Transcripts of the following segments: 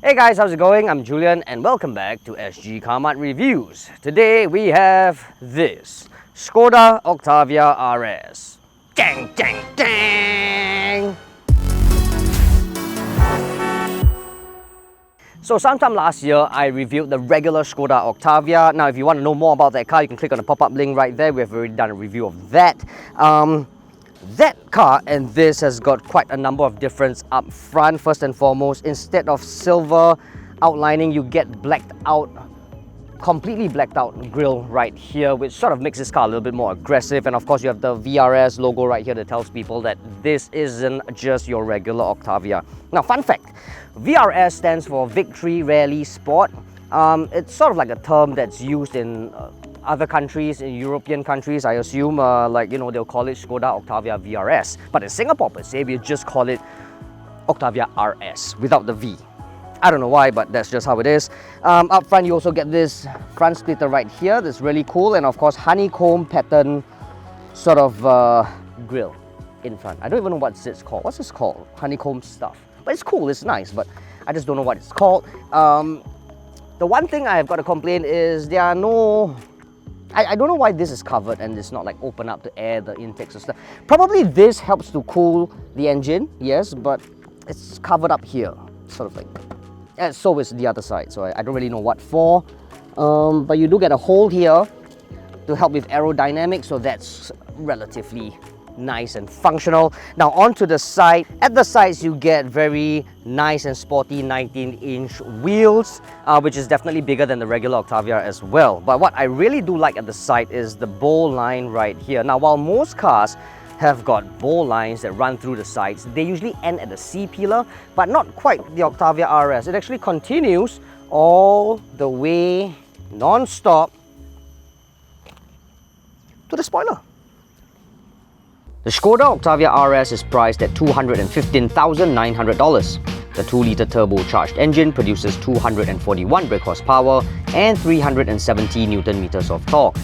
Hey guys, how's it going? I'm Julian and welcome back to Sgcarmart Reviews. Today we have this ŠKODA Octavia RS. Dang, dang, dang! So sometime last year, I reviewed the regular ŠKODA Octavia. Now if you want to know more about that car, you can click on the pop-up link right there. We've already done a review of that. That car and this has got quite a number of difference up front. First and foremost, instead of silver outlining, you get blacked out, completely blacked out grille right here, which sort of makes this car a little bit more aggressive. And of course, you have the VRS logo right here that tells people that this isn't just your regular Octavia. Now, fun fact, VRS stands for Victory Rarely Sport. It's sort of like a term that's used in other countries, in European countries, I assume, they'll call it ŠKODA Octavia VRS. But in Singapore, per se, we just call it Octavia RS without the V. I don't know why, but that's just how it is. Up front, you also get this front splitter right here. That's really cool. And of course, honeycomb pattern sort of grille in front. I don't even know what it's called. What's this called? Honeycomb stuff. But it's cool, it's nice, but I just don't know what it's called. The one thing I've got to complain is there are no... I don't know why this is covered and it's not like open up to air the intakes and stuff. Probably this helps to cool the engine, yes, but it's covered up here, sort of like. And so is the other side, so I don't really know what for. But you do get a hole here to help with aerodynamics, so that's relatively nice and functional. Now onto the side. At the sides you get very nice and sporty 19-inch wheels, which is definitely bigger than the regular Octavia as well. But what I really do like at the side is the bow line right here. Now while most cars have got bow lines that run through the sides, they usually end at the C-pillar, but not quite the Octavia RS. It actually continues all the way non-stop to the spoiler. The ŠKODA Octavia RS is priced at $215,900. The 2-litre turbocharged engine produces 241 brake horsepower and 370 Nm of torque.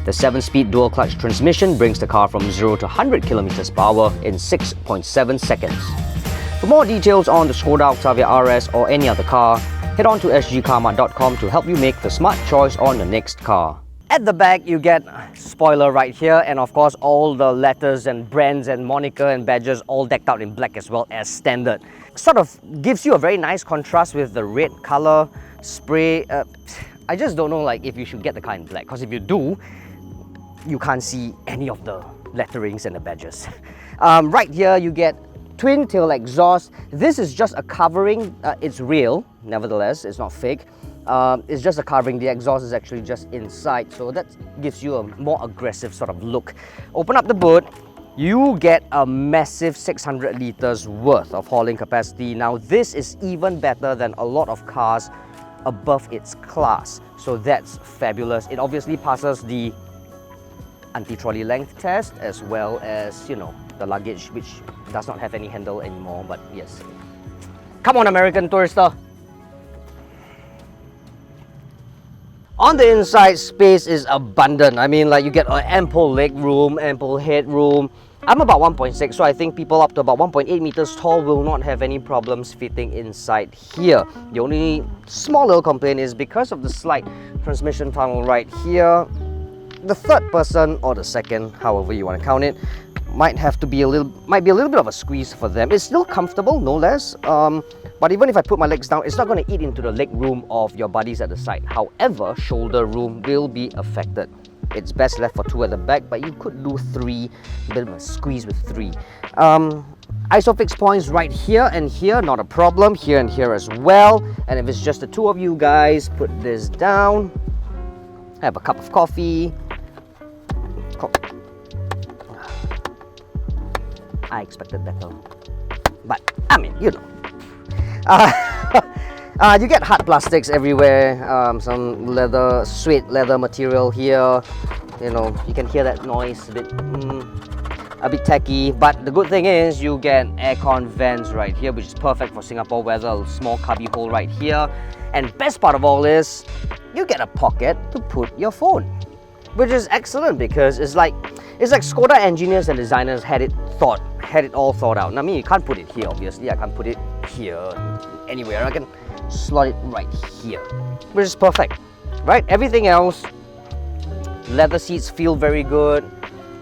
The 7-speed dual-clutch transmission brings the car from 0 to 100 km per hour in 6.7 seconds. For more details on the ŠKODA Octavia RS or any other car, head on to sgcarmart.com to help you make the smart choice on the next car. At the back, you get spoiler right here, and of course all the letters and brands and moniker and badges all decked out in black as well as standard. Sort of gives you a very nice contrast with the red color spray. I just don't know like if you should get the car in black, because if you do, you can't see any of the letterings and the badges. Right here you get twin tail exhaust. This is just a covering. It's real, nevertheless, it's not fake. It's just a covering. The exhaust is actually just inside, so that gives you a more aggressive sort of look. Open up the boot, you get a massive 600 liters worth of hauling capacity. Now this is even better than a lot of cars above its class, so that's fabulous. It obviously passes the anti-trolley length test as well as, you know, the luggage, which does not have any handle anymore, but yes. Come on, American Tourister! On the inside, space is abundant. I mean, like, you get ample leg room, ample head room. I'm about 1.6, so I think people up to about 1.8 meters tall will not have any problems fitting inside here. The only small little complaint is because of the slight transmission tunnel right here, the third person or the second, however you want to count it, might be a little bit of a squeeze for them. It's still comfortable, no less. But even if I put my legs down, it's not going to eat into the leg room of your buddies at the side. However, shoulder room will be affected. It's best left for 2 at the back, but you could do 3, a bit of a squeeze with 3. ISOFIX points right here and here, not a problem. Here and here as well. And if it's just the 2 of you guys, put this down. Have a cup of coffee. I expected better, but I mean, you know. You get hard plastics everywhere, some leather, suede leather material here. You know, you can hear that noise, a bit tacky, but the good thing is you get aircon vents right here, which is perfect for Singapore weather. A small cubby hole right here, and best part of all is you get a pocket to put your phone, which is excellent because it's like ŠKODA engineers and designers had it all thought out. I mean, you can't put it here, obviously. I can't put it here, anywhere. I can slot it right here, which is perfect, right? Everything else, leather seats feel very good.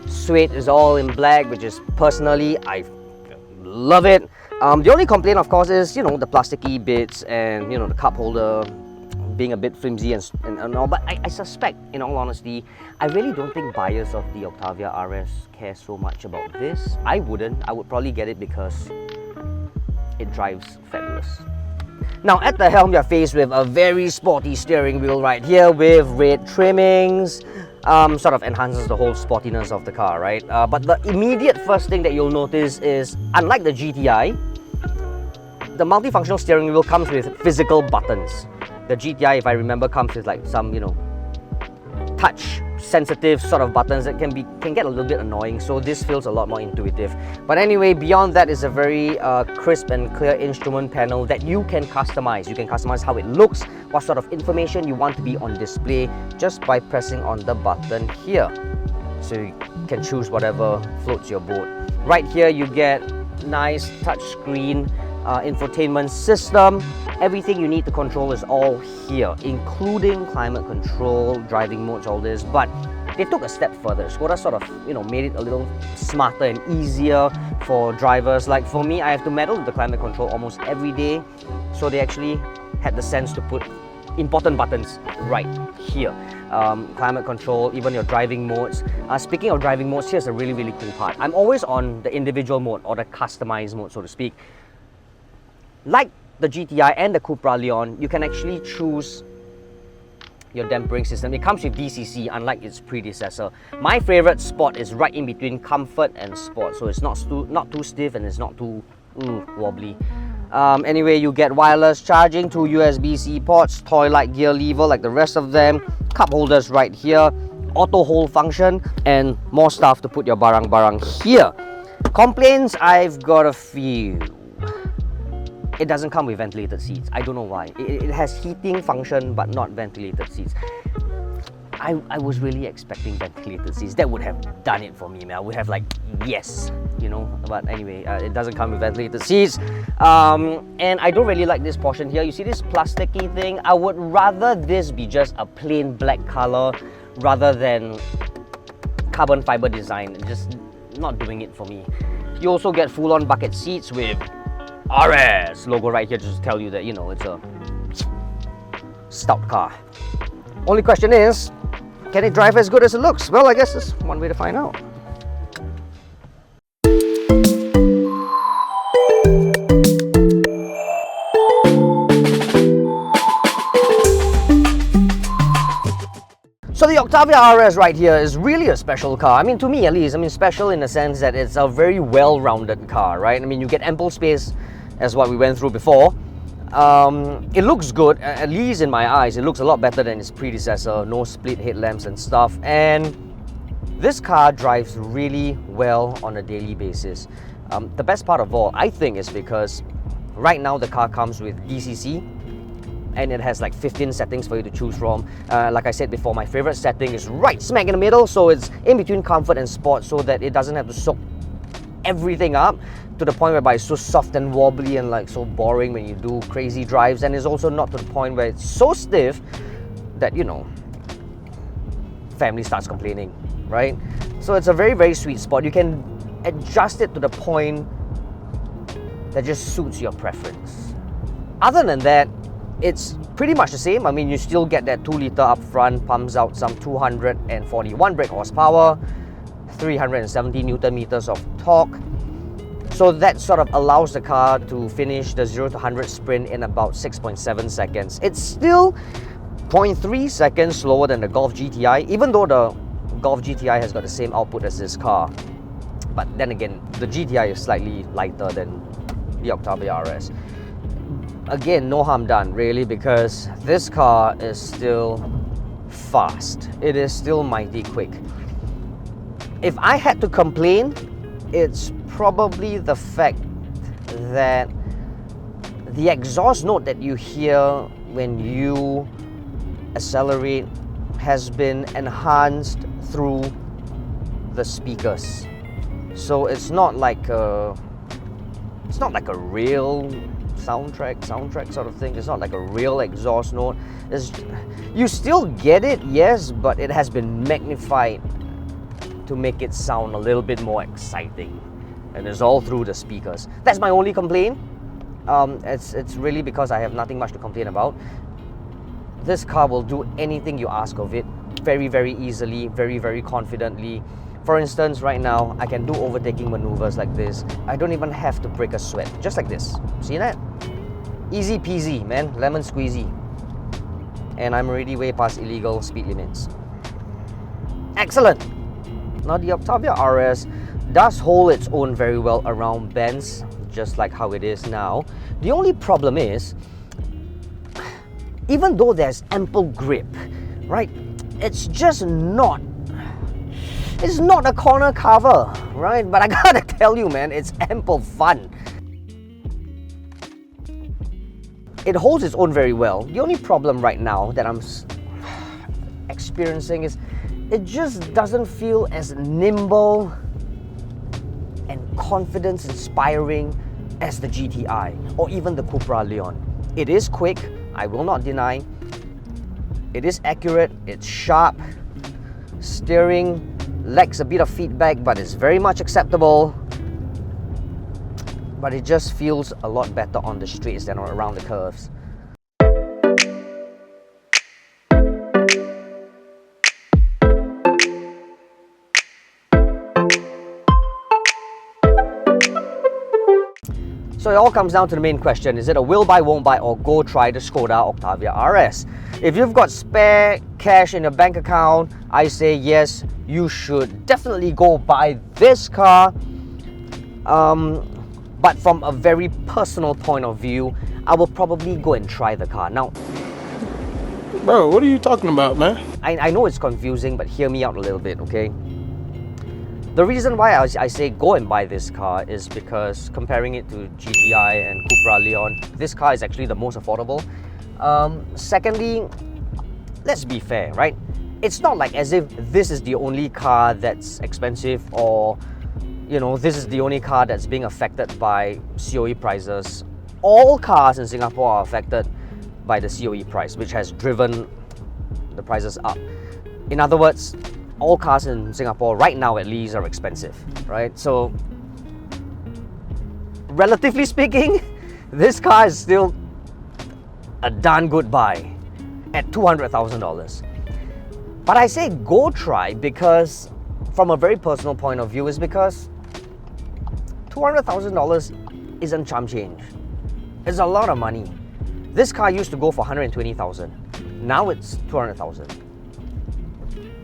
Suede is all in black, which is personally, I love it. The only complaint, of course, is, you know, the plasticky bits and, you know, the cup holder being a bit flimsy and all. But I suspect, in all honesty, I really don't think buyers of the Octavia RS care so much about this. I wouldn't. I would probably get it because it drives fabulous. Now at the helm, you're faced with a very sporty steering wheel right here with red trimmings. Sort of enhances the whole sportiness of the car, right? But the immediate first thing that you'll notice is, unlike the GTI, the multifunctional steering wheel comes with physical buttons. The GTI, if I remember, comes with like some, you know, touch sensitive sort of buttons that can get a little bit annoying, so this feels a lot more intuitive. But anyway, beyond that is a very crisp and clear instrument panel that you can customize. You can customize how it looks, what sort of information you want to be on display just by pressing on the button here. So you can choose whatever floats your boat. Right here you get nice touchscreen infotainment system. Everything you need to control is all here, including climate control, driving modes, all this. But they took a step further. Skoda sort of, you know, made it a little smarter and easier for drivers. Like for me, I have to meddle with the climate control almost every day. So they actually had the sense to put important buttons right here. Climate control, even your driving modes. Speaking of driving modes, here's a really cool part. I'm always on the individual mode or the customized mode, so to speak. Like the GTI and the CUPRA Leon, you can actually choose your dampering system. It comes with DCC, unlike its predecessor. My favorite spot is right in between comfort and sport, so it's not too stiff and it's not too wobbly. Anyway, you get wireless charging, 2 USB-C ports, toy light gear lever like the rest of them, cup holders right here, auto hold function, and more stuff to put your barang here. Complaints, I've got a few. It doesn't come with ventilated seats. I don't know why. It has heating function but not ventilated seats. I was really expecting ventilated seats. That would have done it for me, man. I would have like, yes, you know. But anyway, it doesn't come with ventilated seats. And I don't really like this portion here. You see this plasticky thing? I would rather this be just a plain black color rather than carbon fiber design. Just not doing it for me. You also get full-on bucket seats with RS logo right here, just to tell you that, you know, it's a stout car. Only question is, can it drive as good as it looks? Well, I guess that's one way to find out. So the Octavia RS right here is really a special car. I mean, to me at least, I mean, special in the sense that it's a very well-rounded car, right? I mean, you get ample space, as what we went through before. It looks good, at least in my eyes. It looks a lot better than its predecessor. No split headlamps and stuff. And this car drives really well on a daily basis. The best part of all, I think, is because right now the car comes with DCC, and it has like 15 settings for you to choose from. Like I said before, my favorite setting is right smack in the middle, so it's in between comfort and sport, so that it doesn't have to soak everything up to the point whereby it's so soft and wobbly and like so boring when you do crazy drives, and it's also not to the point where it's so stiff that, you know, family starts complaining, right? So it's a very sweet spot. You can adjust it to the point that just suits your preference. Other than that, it's pretty much the same. I mean, you still get that 2-liter up front, pumps out some 241 brake horsepower, 370 Newton meters of torque. So that sort of allows the car to finish the 0 to 100 sprint in about 6.7 seconds. It's still 0.3 seconds slower than the Golf GTI, even though the Golf GTI has got the same output as this car. But then again, the GTI is slightly lighter than the Octavia RS. Again, no harm done really, because this car is still fast. It is still mighty quick. If I had to complain, it's probably the fact that the exhaust note that you hear when you accelerate has been enhanced through the speakers. So it's not like a real soundtrack sort of thing. It's not like a real exhaust note. You still get it, yes, but it has been magnified to make it sound a little bit more exciting, and it's all through the speakers. That's my only complaint. It's really because I have nothing much to complain about. This car will do anything you ask of it very, very easily, very, very confidently. For instance, right now, I can do overtaking maneuvers like this. I don't even have to break a sweat, just like this. See that? Easy peasy, man, lemon squeezy. And I'm already way past illegal speed limits. Excellent. Now the Octavia RS does hold its own very well around bends, just like how it is now. The only problem is, even though there's ample grip, right, it's not a corner cover, right? But I gotta tell you, man, it's ample fun. It holds its own very well. The only problem right now that I'm experiencing is it just doesn't feel as nimble and confidence-inspiring as the GTI or even the CUPRA Leon. It is quick, I will not deny. It is accurate, it's sharp. Steering lacks a bit of feedback, but it's very much acceptable. But it just feels a lot better on the streets than around the curves. So it all comes down to the main question: is it a will buy, won't buy, or go try the ŠKODA Octavia RS? If you've got spare cash in your bank account, I say yes, you should definitely go buy this car. But from a very personal point of view, I will probably go and try the car. Now, bro, what are you talking about, man? I know it's confusing, but hear me out a little bit, okay? The reason why I say go and buy this car is because comparing it to GTI and CUPRA Leon, this car is actually the most affordable. Secondly, let's be fair, right? It's not like as if this is the only car that's expensive, or you know, this is the only car that's being affected by COE prices. All cars in Singapore are affected by the COE price, which has driven the prices up. In other words, all cars in Singapore right now at least are expensive, right? So relatively speaking, this car is still a darn good buy at $200,000. But I say go try because from a very personal point of view is because $200,000 isn't chump change. It's a lot of money. This car used to go for $120,000. Now it's $200,000.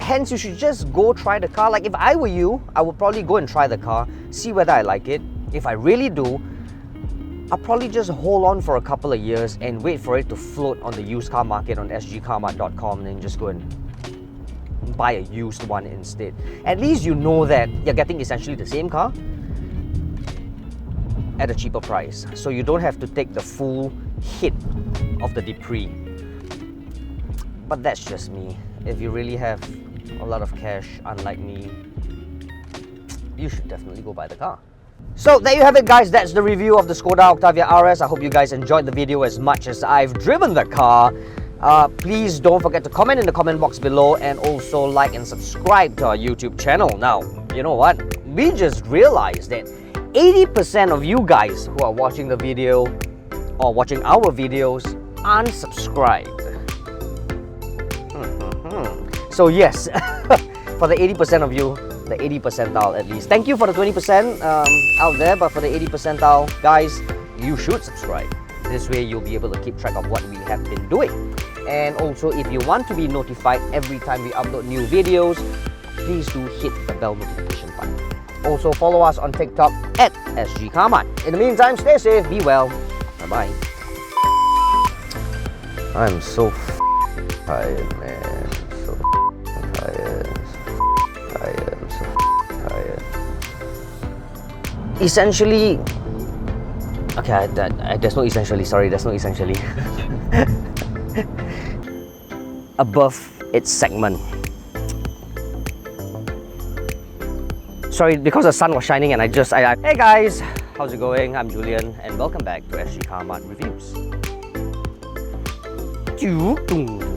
Hence, you should just go try the car. Like if I were you, I would probably go and try the car, see whether I like it. If I really do, I'll probably just hold on for a couple of years and wait for it to float on the used car market on Sgcarmart.com, and then just go and buy a used one instead. At least you know that you're getting essentially the same car at a cheaper price, so you don't have to take the full hit of the Dupree. But that's just me. If you really have a lot of cash, unlike me, you should definitely go buy the car. So there you have it, guys. That's the review of the ŠKODA Octavia RS. I hope you guys enjoyed the video as much as I've driven the car. Please don't forget to comment in the comment box below, and also like and subscribe to our YouTube channel. Now, you know what? We just realized that 80% of you guys who are watching the video or watching our videos unsubscribe. So yes, for the 80% of you, the 80 percentile at least. Thank you for the 20% out there, but for the 80 percentile, guys, you should subscribe. This way you'll be able to keep track of what we have been doing. And also, if you want to be notified every time we upload new videos, please do hit the bell notification button. Also, follow us on TikTok at Sgcarmart. In the meantime, stay safe, be well. Bye-bye. I'm so tired, man. So tired. I'm so tired. Essentially, okay, there's no essentially, sorry, there's no essentially. Above its segment. Sorry, because the sun was shining and hey guys, How's it going? I'm Julian and welcome back to Sgcarmart Reviews.